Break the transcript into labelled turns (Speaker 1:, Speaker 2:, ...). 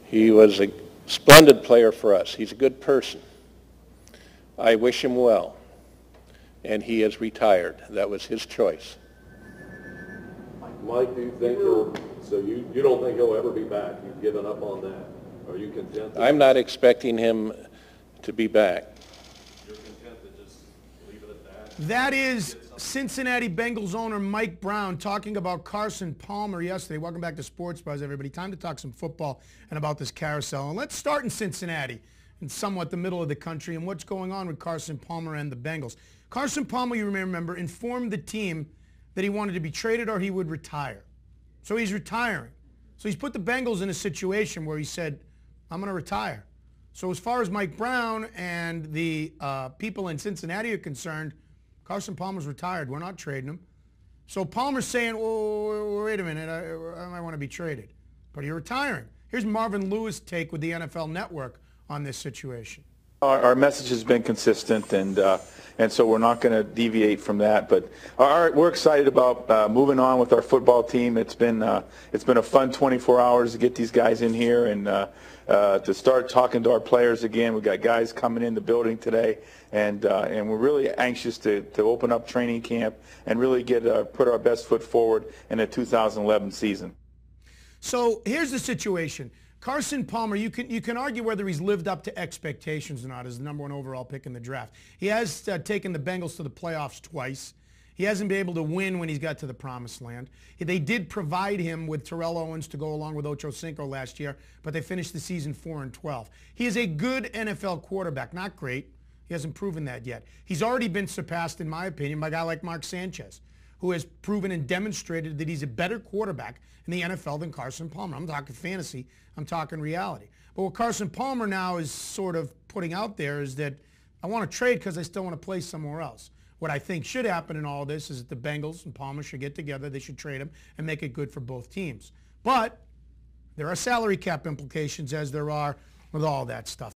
Speaker 1: He was a splendid player for us. He's a good person. I wish him well. And he is retired. That was his choice.
Speaker 2: Mike, do you think you don't think he'll ever be back? You've given up on that. Are you content?
Speaker 1: I'm not expecting him to be back.
Speaker 2: You're content to just leave it at that?
Speaker 3: That is Cincinnati Bengals owner Mike Brown talking about Carson Palmer yesterday. Welcome back to Sports Buzz, everybody. Time to talk some football and about this carousel. And let's start in Cincinnati, in somewhat the middle of the country, and what's going on with Carson Palmer and the Bengals. Carson Palmer, you may remember, informed the team that he wanted to be traded or he would retire. So he's retiring. So he's put the Bengals in a situation where he said, I'm going to retire. So as far as Mike Brown and the people in Cincinnati are concerned, Carson Palmer's retired. We're not trading him. So Palmer's saying, oh, wait a minute, I might want to be traded. But you're retiring. Here's Marvin Lewis' take with the NFL Network on this situation.
Speaker 4: Our message has been consistent, and so we're not going to deviate from that. But we're excited about moving on with our football team. It's been a fun 24 hours to get these guys in here and to start talking to our players again. We've got guys coming in the building today, and we're really anxious to open up training camp and really put our best foot forward in the 2011 season.
Speaker 3: So here's the situation. Carson Palmer, you can argue whether he's lived up to expectations or not as the #1 overall pick in the draft. He has taken the Bengals to the playoffs twice. He hasn't been able to win when he's got to the promised land. They did provide him with Terrell Owens to go along with Ochocinco last year, but they finished the season 4-12. He is a good NFL quarterback, not great. He hasn't proven that yet. He's already been surpassed, in my opinion, by a guy like Mark Sanchez, who has proven and demonstrated that he's a better quarterback in the NFL than Carson Palmer. I'm talking fantasy. I'm talking reality. But what Carson Palmer now is sort of putting out there is that I want to trade because I still want to play somewhere else. What I think should happen in all this is that the Bengals and Palmer should get together. They should trade him and make it good for both teams. But there are salary cap implications, as there are with all that stuff.